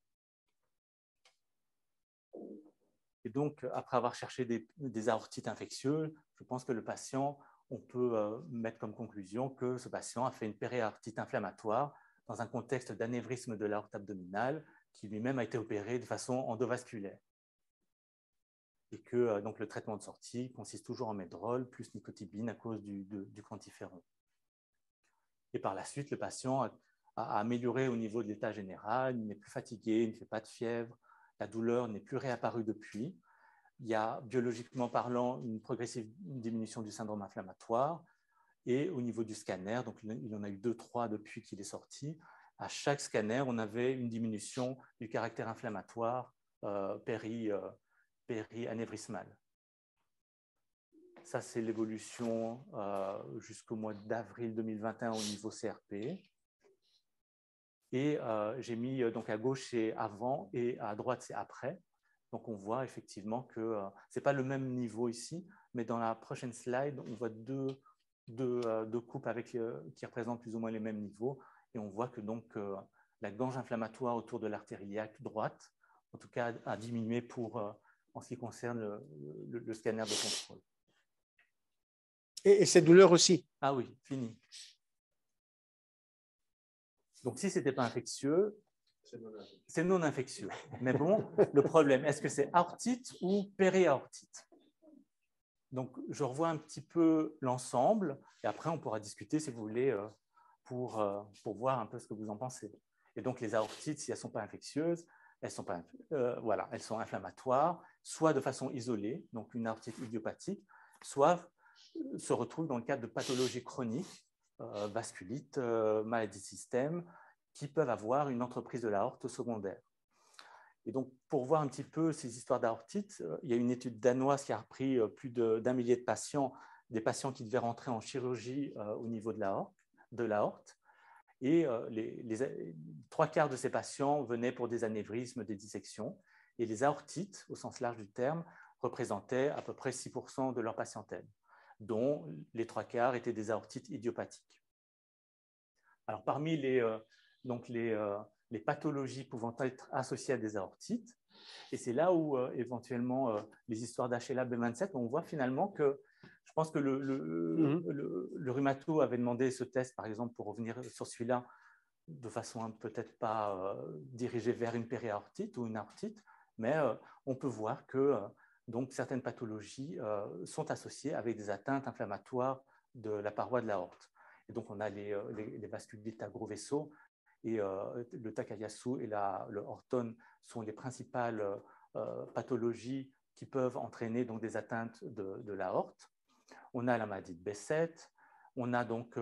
Et donc, après avoir cherché des aortites infectieuses, je pense que le patient, on peut mettre comme conclusion que ce patient a fait une périaortite inflammatoire dans un contexte d'anévrisme de l'aorte abdominale qui lui-même a été opéré de façon endovasculaire. Et que donc, le traitement de sortie consiste toujours en Medrol plus nicotibine à cause du quantiferon. Et par la suite, le patient a amélioré au niveau de l'état général, il n'est plus fatigué, il ne fait pas de fièvre, la douleur n'est plus réapparue depuis. Il y a, biologiquement parlant, une progressive diminution du syndrome inflammatoire. Et au niveau du scanner, donc il en a eu 2-3 depuis qu'il est sorti, à chaque scanner, on avait une diminution du caractère inflammatoire péri-anévrismal. Ça, c'est l'évolution jusqu'au mois d'avril 2021 au niveau CRP. Et j'ai mis donc à gauche, c'est avant, et à droite, c'est après. Donc, on voit effectivement que ce n'est pas le même niveau ici, mais dans la prochaine slide, on voit deux coupes qui représentent plus ou moins les mêmes niveaux. Et on voit que donc, la gange inflammatoire autour de l'artère iliaque droite, en tout cas, a diminué en ce qui concerne le scanner de contrôle. Et ces douleurs aussi? Ah oui, fini. Donc, si ce n'était pas infectieux, c'est non infectieux. Mais bon, le problème, est-ce que c'est aortite ou périaortite? Donc, je revois un petit peu l'ensemble et après, on pourra discuter, si vous voulez, pour voir un peu ce que vous en pensez. Et donc, les aortites, si elles ne sont pas infectieuses, elles sont inflammatoires, soit de façon isolée, donc une aortite idiopathique, soit se retrouvent dans le cadre de pathologies chroniques, vasculite, maladie de système, qui peuvent avoir une entreprise de l'aorte secondaire. Et donc, pour voir un petit peu ces histoires d'aortite, il y a une étude danoise qui a repris plus d'1 millier de patients, des patients qui devaient rentrer en chirurgie au niveau de l'aorte. Et les 3/4 de ces patients venaient pour des anévrismes, des dissections. Et les aortites, au sens large du terme, représentaient à peu près 6% de leur patientèle, dont les 3/4 étaient des aortites idiopathiques. Alors, parmi les pathologies pouvant être associées à des aortites, et c'est là où éventuellement les histoires d'HLA B27, on voit finalement que je pense que le rhumato avait demandé ce test, par exemple, pour revenir sur celui-là, de façon peut-être pas dirigée vers une périaortite ou une aortite, mais on peut voir que donc, certaines pathologies sont associées avec des atteintes inflammatoires de la paroi de l'aorte. Et donc, on a les vasculites à gros vaisseaux, et le Takayasu et le Horton sont les principales pathologies qui peuvent entraîner donc, des atteintes de l'aorte. On a la maladie de Behçet, on a donc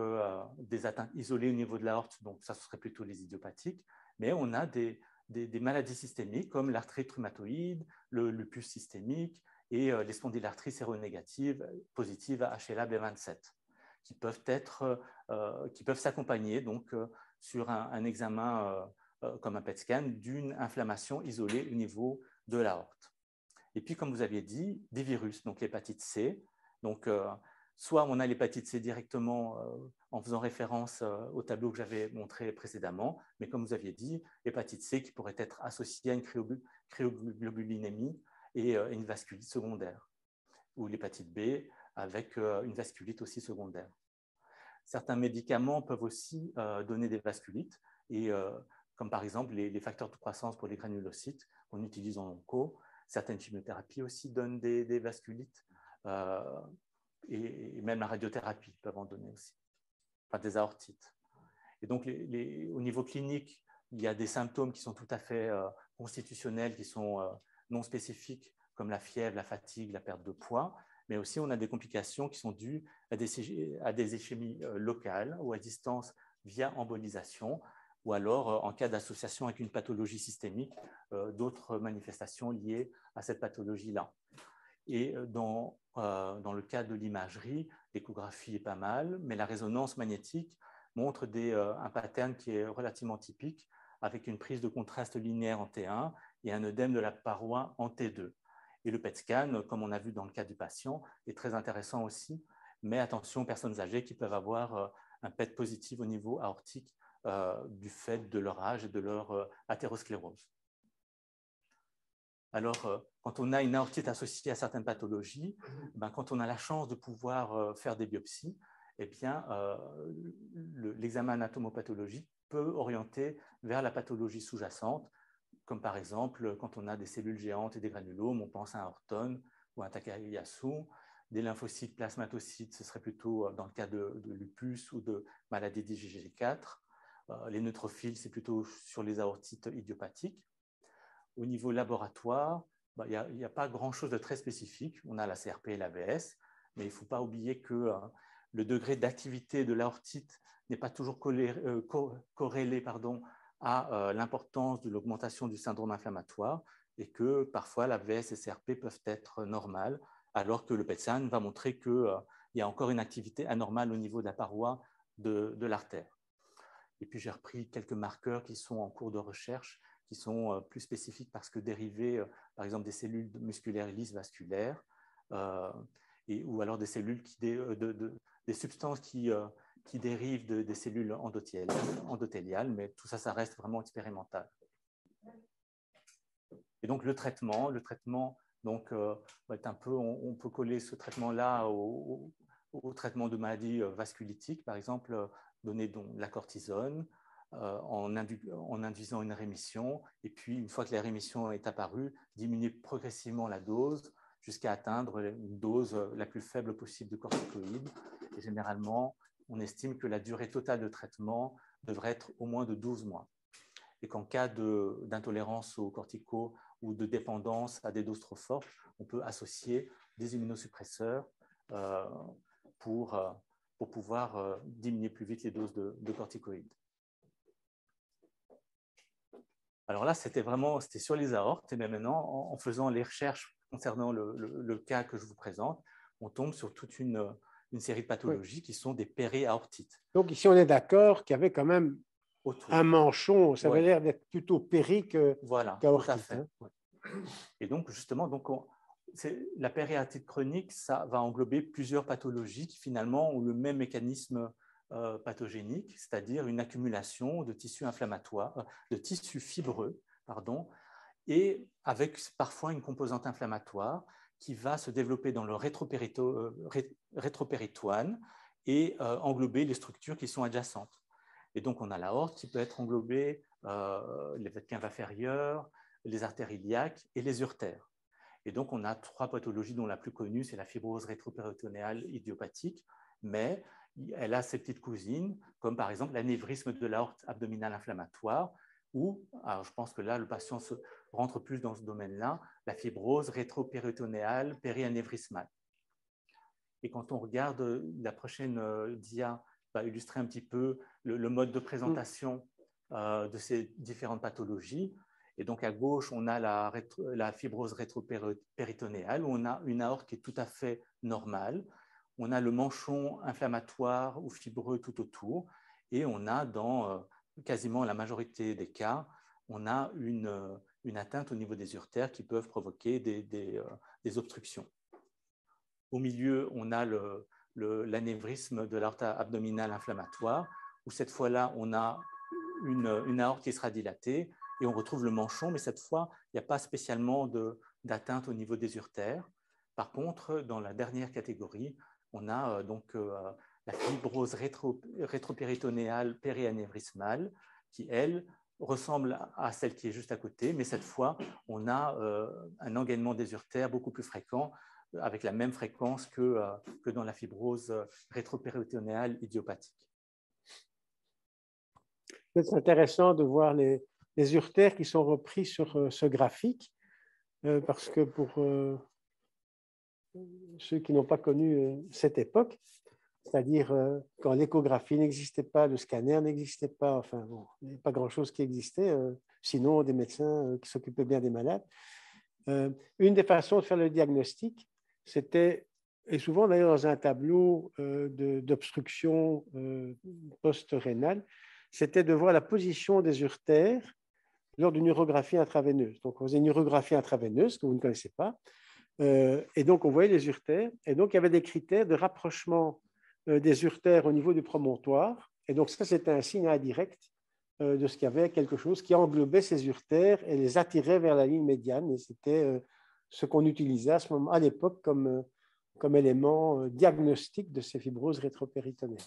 des atteintes isolées au niveau de l'aorte, donc ça ce serait plutôt les idiopathiques, mais on a des maladies systémiques comme l'arthrite rhumatoïde, le lupus systémique et les spondylarthries séronégatives positives à HLA B27 qui peuvent s'accompagner donc sur un examen comme un PET scan, d'une inflammation isolée au niveau de l'aorte. Et puis, comme vous aviez dit, des virus, donc l'hépatite C. Donc, soit on a l'hépatite C directement en faisant référence au tableau que j'avais montré précédemment, mais comme vous aviez dit, hépatite C qui pourrait être associée à une cryoglobulinémie et une vasculite secondaire, ou l'hépatite B avec une vasculite aussi secondaire. Certains médicaments peuvent aussi donner des vasculites, et, comme par exemple les facteurs de croissance pour les granulocytes qu'on utilise en onco. Certaines chimiothérapies aussi donnent des vasculites, et même la radiothérapie peut en donner aussi, enfin des aortites. Et donc, au niveau clinique, il y a des symptômes qui sont tout à fait constitutionnels, qui sont non spécifiques, comme la fièvre, la fatigue, la perte de poids, mais aussi on a des complications qui sont dues à des ischémies locales ou à distance via embolisation, ou alors en cas d'association avec une pathologie systémique, d'autres manifestations liées à cette pathologie-là. Et dans le cas de l'imagerie, l'échographie est pas mal, mais la résonance magnétique montre un pattern qui est relativement typique, avec une prise de contraste linéaire en T1 et un œdème de la paroi en T2. Et le PET scan, comme on a vu dans le cas du patient, est très intéressant aussi, mais attention aux personnes âgées qui peuvent avoir un PET positif au niveau aortique du fait de leur âge et de leur athérosclérose. Alors, quand on a une aortite associée à certaines pathologies, quand on a la chance de pouvoir faire des biopsies, eh bien, l'examen anatomopathologique peut orienter vers la pathologie sous-jacente, comme par exemple, quand on a des cellules géantes et des granulomes, on pense à un Horton ou à un Takayasu. Des lymphocytes, plasmatocytes, ce serait plutôt dans le cas de lupus ou de maladie d'IgG4. Les neutrophiles, c'est plutôt sur les aortites idiopathiques. Au niveau laboratoire, il n'y a pas grand-chose de très spécifique. On a la CRP et l'AVS, mais il ne faut pas oublier que le degré d'activité de l'aortite n'est pas toujours corrélé à l'importance de l'augmentation du syndrome inflammatoire, et que parfois l'AVS et CRP peuvent être normales, alors que le PET scan va montrer qu'il y a encore une activité anormale au niveau de la paroi de l'artère. Et puis j'ai repris quelques marqueurs qui sont en cours de recherche, qui sont plus spécifiques parce que dérivés, par exemple, des cellules musculaires lisses vasculaires, ou alors des cellules des substances qui dérivent des cellules endothéliales, mais tout ça, ça reste vraiment expérimental. Et donc le traitement donc, va être un peu, on peut coller ce traitement-là au traitement de maladies vasculitiques, par exemple, donner donc la cortisone, en induisant une rémission, et puis une fois que la rémission est apparue, diminuer progressivement la dose jusqu'à atteindre une dose la plus faible possible de corticoïdes. Et généralement, on estime que la durée totale de traitement devrait être au moins de 12 mois. Et qu'en cas d'intolérance aux corticaux ou de dépendance à des doses trop fortes, on peut associer des immunosuppresseurs pour pouvoir diminuer plus vite les doses de corticoïdes. Alors là, c'était sur les aortes, et bien maintenant, en faisant les recherches concernant le cas que je vous présente, on tombe sur toute une série de pathologies qui sont des périaortites. Donc ici, on est d'accord qu'il y avait quand même un manchon, ça avait l'air d'être plutôt péri qu'aortite. Voilà, tout à fait. Ouais. Et donc, justement, la périaortite chronique, ça va englober plusieurs pathologies qui finalement ont le même mécanisme pathogénique, c'est-à-dire une accumulation de tissus inflammatoires, de tissus fibreux, et avec parfois une composante inflammatoire qui va se développer dans le rétropéritoine et englober les structures qui sont adjacentes. Et donc, on a l'aorte qui peut être englobée, les veines caves inférieures, les artères iliaques et les urtères. Et donc, on a 3 pathologies dont la plus connue, c'est la fibrose rétropéritonéale idiopathique, mais elle a ses petites cousines, comme par exemple l'anévrisme de l'aorte abdominale inflammatoire, ou, alors je pense que là, le patient rentre plus dans ce domaine-là, la fibrose rétropéritonéale périanévrismale. Et quand on regarde la prochaine dia, va illustrer un petit peu le mode de présentation de ces différentes pathologies. Et donc, à gauche, on a la fibrose rétropéritonéale, où on a une aorte qui est tout à fait normale. On a le manchon inflammatoire ou fibreux tout autour. Et on a dans quasiment la majorité des cas, on a une atteinte au niveau des uretères qui peuvent provoquer des obstructions. Au milieu, on a l'anévrisme de l'aorte abdominale inflammatoire, où cette fois-là, on a une aorte qui sera dilatée et on retrouve le manchon, mais cette fois, il n'y a pas spécialement d'atteinte au niveau des uretères. Par contre, dans la dernière catégorie, on a la fibrose rétropéritonéale périanévrismale qui, elle, ressemble à celle qui est juste à côté, mais cette fois, on a un engainement des uretères beaucoup plus fréquent, avec la même fréquence que dans la fibrose rétropéritonéale idiopathique. C'est intéressant de voir les uretères qui sont repris sur ce graphique, parce que pour ceux qui n'ont pas connu cette époque, c'est-à-dire quand l'échographie n'existait pas, le scanner n'existait pas, enfin, bon, il n'y avait pas grand-chose qui existait, sinon des médecins qui s'occupaient bien des malades. Une des façons de faire le diagnostic, c'était, et souvent d'ailleurs dans un tableau d'obstruction post-rénale, c'était de voir la position des uretères lors d'une urographie intraveineuse. Donc, on faisait une urographie intraveineuse que vous ne connaissez pas, et donc on voyait les uretères, et donc il y avait des critères de rapprochement des uretères au niveau du promontoire, et donc ça c'était un signe indirect de ce qu'il y avait quelque chose qui englobait ces uretères et les attirait vers la ligne médiane, et c'était ce qu'on utilisait à l'époque comme élément diagnostique de ces fibroses rétropéritonéales.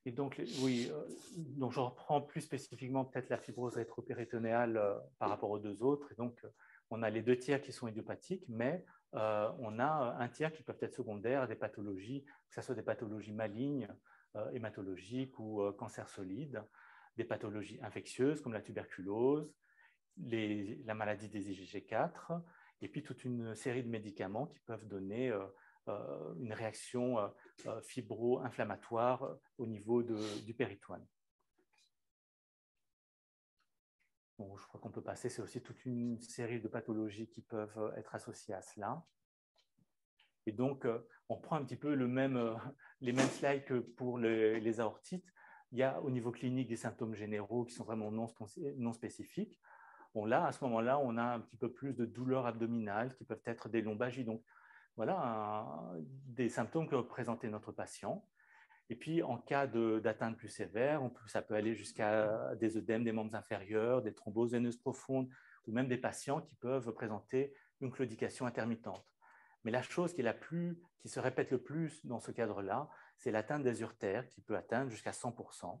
Et donc, oui, donc je reprends plus spécifiquement peut-être la fibrose rétropéritonéale par rapport aux deux autres. Et donc, on a les 2 tiers qui sont idiopathiques, mais on a un tiers qui peuvent être secondaires à des pathologies, que ce soit des pathologies malignes, hématologiques ou cancer solide, des pathologies infectieuses comme la tuberculose, la maladie des IgG4, et puis toute une série de médicaments qui peuvent donner une réaction fibro-inflammatoire au niveau du péritoine. Bon, je crois qu'on peut passer, c'est aussi toute une série de pathologies qui peuvent être associées à cela. Et donc, on prend un petit peu les mêmes slides que pour les aortites. Il y a au niveau clinique des symptômes généraux qui sont vraiment non spécifiques. Bon, là, à ce moment-là, on a un petit peu plus de douleurs abdominales qui peuvent être des lombalgies. Donc, voilà des symptômes que peut présenter notre patient. Et puis, en cas d'atteinte plus sévère, ça peut aller jusqu'à des œdèmes des membres inférieurs, des thromboses veineuses profondes, ou même des patients qui peuvent présenter une claudication intermittente. Mais la chose qui se répète le plus dans ce cadre-là, c'est l'atteinte des uretères, qui peut atteindre jusqu'à 100%,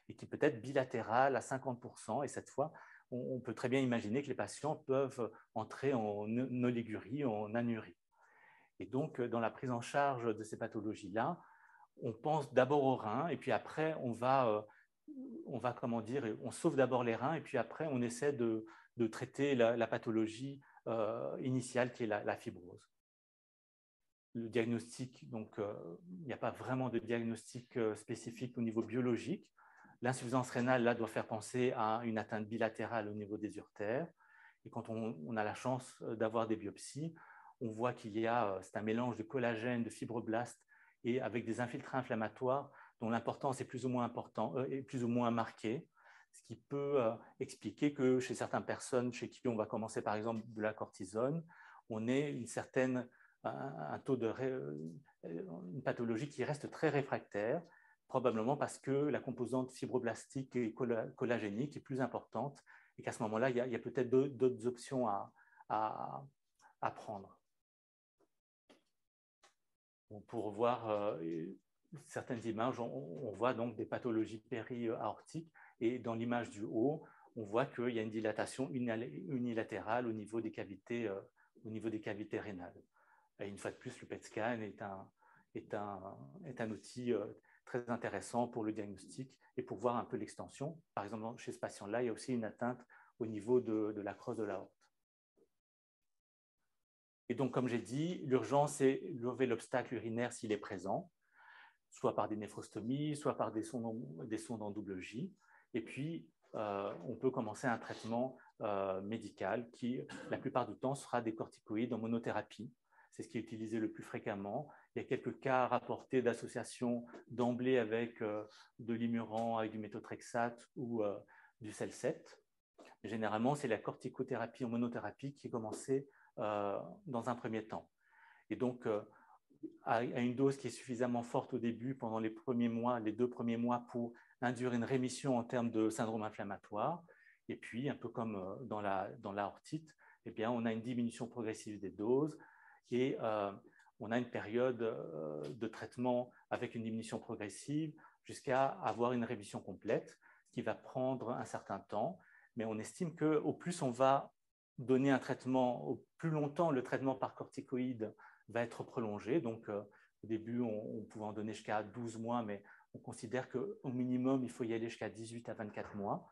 et qui peut être bilatérale à 50%. Et cette fois, on peut très bien imaginer que les patients peuvent entrer en oligurie, en anurie. Et donc, dans la prise en charge de ces pathologies-là, on pense d'abord aux reins, et puis après, on sauve d'abord les reins, et puis après, on essaie de traiter la pathologie initiale qui est la fibrose. Le diagnostic, donc, il n'y a pas vraiment de diagnostic spécifique au niveau biologique. L'insuffisance rénale, là, doit faire penser à une atteinte bilatérale au niveau des uretères. Et quand on a la chance d'avoir des biopsies, on voit c'est un mélange de collagène, de fibroblastes, et avec des infiltrats inflammatoires dont l'importance est plus ou moins marquée, ce qui peut expliquer que chez certaines personnes chez qui on va commencer par exemple de la cortisone, on ait une pathologie qui reste très réfractaire, probablement parce que la composante fibroblastique et collagénique est plus importante et qu'à ce moment-là, il y a peut-être d'autres options à prendre. Pour voir certaines images, on voit donc des pathologies péri-aortiques et dans l'image du haut, on voit qu'il y a une dilatation unilatérale au niveau des cavités rénales. Et une fois de plus, le PET scan est un outil très intéressant pour le diagnostic et pour voir un peu l'extension. Par exemple, chez ce patient-là, il y a aussi une atteinte au niveau de la crosse de l'aorte. Et donc, comme j'ai dit, l'urgence, c'est lever l'obstacle urinaire s'il est présent, soit par des néphrostomies, soit par des sondes en double J. Et puis, on peut commencer un traitement médical qui, la plupart du temps, sera des corticoïdes en monothérapie. c'est ce qui est utilisé le plus fréquemment. Il y a quelques cas rapportés d'association d'emblée avec de l'Imuran, avec du méthotrexate ou du Celcet. Généralement, c'est la corticothérapie en monothérapie qui est commencée dans un premier temps. Et donc, à une dose qui est suffisamment forte au début, pendant les premiers mois, les 2 premiers mois, pour induire une rémission en termes de syndrome inflammatoire. Et puis, un peu comme dans l'aortite, eh bien, on a une diminution progressive des doses et on a une période de traitement avec une diminution progressive jusqu'à avoir une rémission complète, qui va prendre un certain temps. Mais on estime qu'au plus on va donner un traitement, au plus longtemps le traitement par corticoïde va être prolongé. Donc, au début, on pouvait en donner jusqu'à 12 mois, mais on considère qu'au minimum, il faut y aller jusqu'à 18 à 24 mois.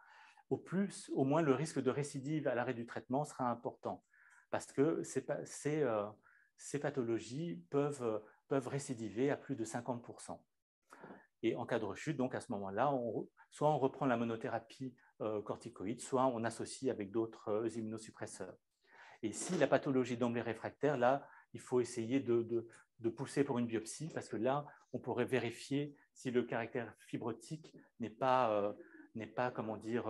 Au moins, le risque de récidive à l'arrêt du traitement sera important, parce que ces pathologies peuvent récidiver à plus de 50%. Et en cas de rechute, donc à ce moment-là, soit on reprend la monothérapie corticoïde, soit on associe avec d'autres immunosuppresseurs. Et si la pathologie d'emblée réfractaire, là, il faut essayer de pousser pour une biopsie, parce que là, on pourrait vérifier si le caractère fibrotique n'est pas comment dire,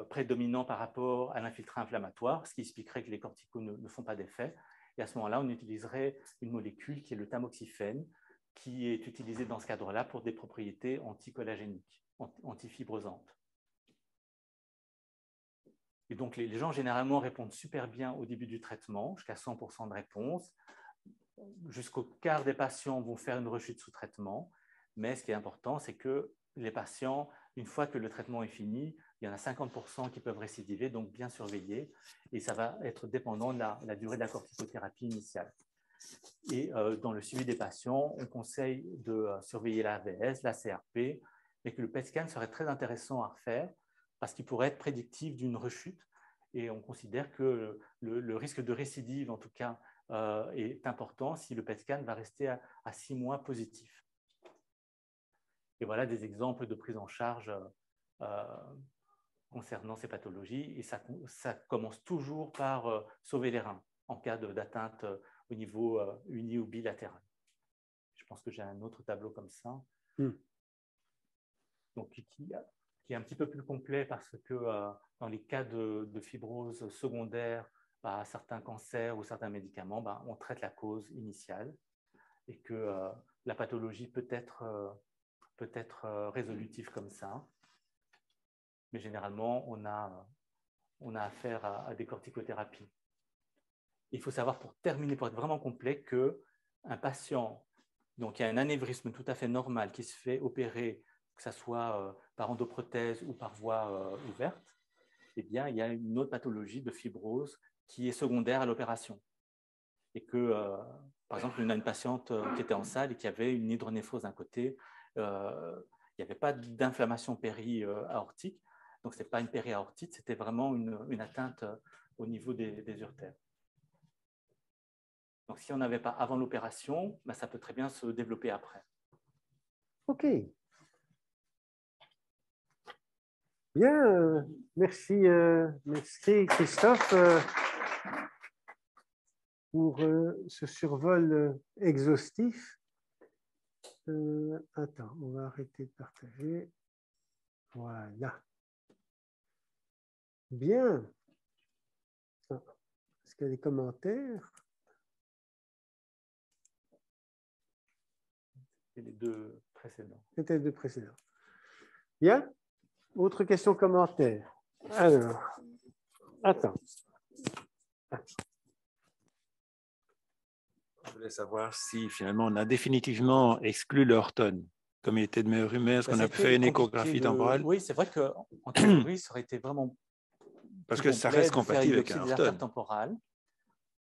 prédominant par rapport à l'infiltrat inflammatoire, ce qui expliquerait que les corticos ne font pas d'effet. Et à ce moment-là, on utiliserait une molécule qui est le tamoxifène, qui est utilisée dans ce cadre-là pour des propriétés anticollagéniques, antifibrosantes. Et donc, les gens généralement répondent super bien au début du traitement, jusqu'à 100% de réponse. Jusqu'au quart des patients vont faire une rechute sous traitement. Mais ce qui est important, c'est que les patients, une fois que le traitement est fini, il y en a 50% qui peuvent récidiver, donc bien surveiller. Et ça va être dépendant de la durée de la corticothérapie initiale. Et dans le suivi des patients, on conseille de surveiller la AVS, la CRP, mais que le PET scan serait très intéressant à refaire parce qu'il pourrait être prédictif d'une rechute. Et on considère que le risque de récidive, en tout cas, est important si le PET scan va rester à 6 mois positif. Et voilà des exemples de prise en charge concernant ces pathologies. Et ça commence toujours par sauver les reins en cas d'atteinte au niveau uni ou bilatéral. Je pense que j'ai un autre tableau comme ça. Donc, qui est un petit peu plus complet parce que dans les cas de fibrose secondaire à certains cancers ou certains médicaments, on traite la cause initiale et que la pathologie peut être résolutive comme ça. Mais généralement, on a affaire à des corticothérapies. Il faut savoir, pour terminer, pour être vraiment complet, qu'un patient, donc il y a un anévrisme tout à fait normal qui se fait opérer, que ce soit par endoprothèse ou par voie ouverte, eh bien, il y a une autre pathologie de fibrose qui est secondaire à l'opération. Et que, par exemple, on a une patiente qui était en salle et qui avait une hydronéphrose d'un côté. Il n'y avait pas d'inflammation péri-aortique, donc ce n'est pas une péri-aortite, c'était vraiment une atteinte au niveau des urtères. Donc, si on n'avait pas avant l'opération, ça peut très bien se développer après. OK. Bien, merci Christophe pour ce survol exhaustif. Attends, on va arrêter de partager. Voilà. Bien. Est-ce qu'il y a des commentaires? C'est les 2 précédents. C'était les 2 précédents. Bien. Autre question, commentaire. Alors, attends. Je voulais savoir si finalement on a définitivement exclu l'Orton, comme il était de meilleure humeur, est-ce qu'on a fait une échographie temporale? Oui, c'est vrai qu'en théorie, ça aurait été vraiment. Parce que ça reste compatible avec un Orton.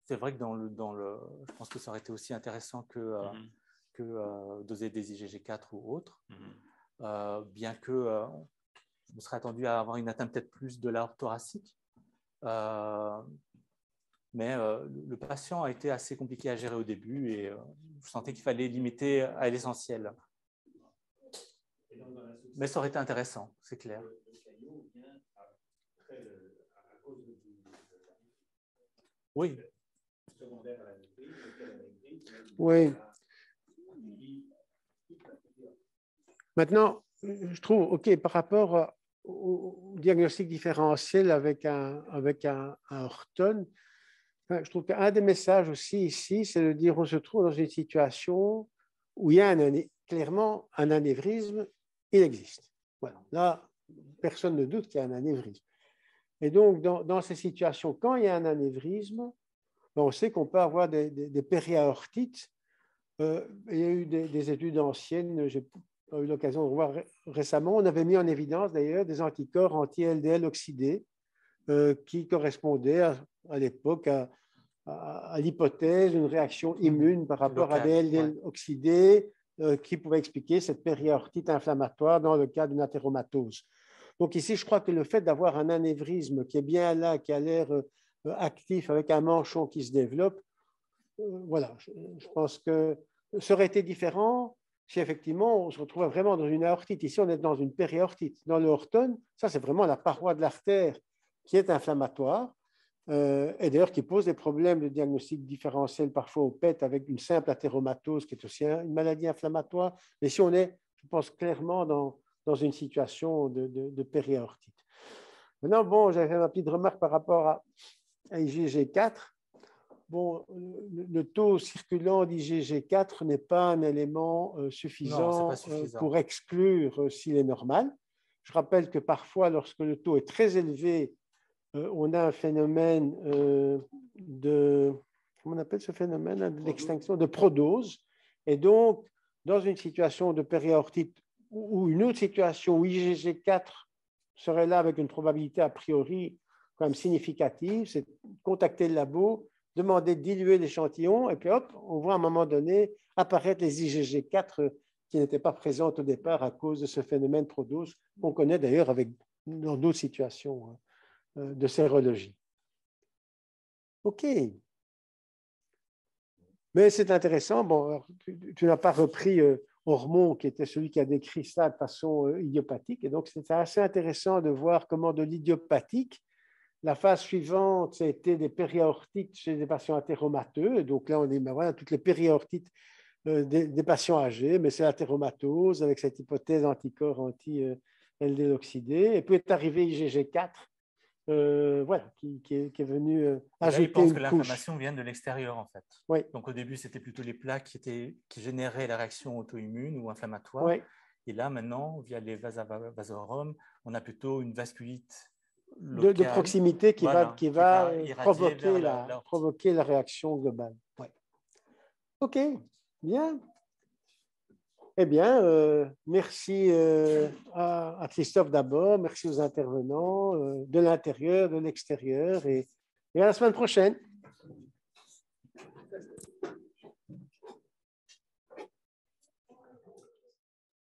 C'est vrai que je pense que ça aurait été aussi intéressant que doser des IgG4 ou autres, bien que on serait attendu à avoir une atteinte peut-être plus de l'aorte thoracique. Mais le patient a été assez compliqué à gérer au début et je sentais qu'il fallait limiter à l'essentiel. Mais ça aurait été intéressant, c'est clair. Oui. Oui. Maintenant, je trouve, OK, par rapport au diagnostic différentiel avec un Horton, je trouve qu'un des messages aussi ici, c'est de dire on se trouve dans une situation où il y a clairement un anévrisme, il existe. Voilà. Là, personne ne doute qu'il y a un anévrisme. Et donc, dans ces situations, quand il y a un anévrisme, on sait qu'on peut avoir des périaortites. Il y a eu des études anciennes, j'ai pas eu l'occasion de voir récemment, on avait mis en évidence d'ailleurs des anticorps anti-LDL oxydés qui correspondaient à l'époque à l'hypothèse d'une réaction immune par rapport à des LDL oxydés qui pouvait expliquer cette périaortite inflammatoire dans le cas d'une athéromatose. Donc ici, je crois que le fait d'avoir un anévrisme qui est bien là, qui a l'air actif avec un manchon qui se développe, voilà, je pense que ça aurait été différent si effectivement on se retrouvait vraiment dans une aortite. Ici, on est dans une périaortite. Dans le Horton, ça c'est vraiment la paroi de l'artère qui est inflammatoire et d'ailleurs qui pose des problèmes de diagnostic différentiel parfois au PET avec une simple athéromatose qui est aussi une maladie inflammatoire. Mais si on est, je pense, clairement dans une situation de périaortite. Maintenant, bon, j'avais fait ma petite remarque par rapport à IgG4. Bon, le taux circulant d'IgG4 n'est pas un élément suffisant, pour exclure s'il est normal. Je rappelle que parfois, lorsque le taux est très élevé, on a un phénomène comment on appelle ce phénomène d'extinction, de prodose. Et donc, dans une situation de périaortite ou une autre situation où IgG4 serait là avec une probabilité a priori quand même significative, c'est contacter le labo, demander de diluer l'échantillon, et puis hop, on voit à un moment donné apparaître les IgG4 qui n'étaient pas présentes au départ à cause de ce phénomène prodose, qu'on connaît d'ailleurs dans d'autres situations de sérologie. OK. Mais c'est intéressant. Bon, alors, tu n'as pas repris Ormond, qui était celui qui a décrit ça de façon idiopathique, et donc c'est assez intéressant de voir comment de l'idiopathique, la phase suivante, ça a été des périaortites chez des patients athéromateux. Et donc là, on dit, ben voilà, toutes les périaortites des patients âgés, mais c'est l'athéromatose avec cette hypothèse anticorps anti-LDL oxydé. Et puis est arrivé IgG4, voilà, qui est venu ajouter une couche. Je pense que l'inflammation vient de l'extérieur, en fait. Oui. Donc au début, c'était plutôt les plaques qui généraient la réaction auto-immune ou inflammatoire. Oui. Et là, maintenant, via les vasorum, on a plutôt une vasculite de proximité qui va provoquer la réaction globale. Ouais. OK, bien. Eh bien, merci à Christophe d'abord, merci aux intervenants de l'intérieur, de l'extérieur, et à la semaine prochaine.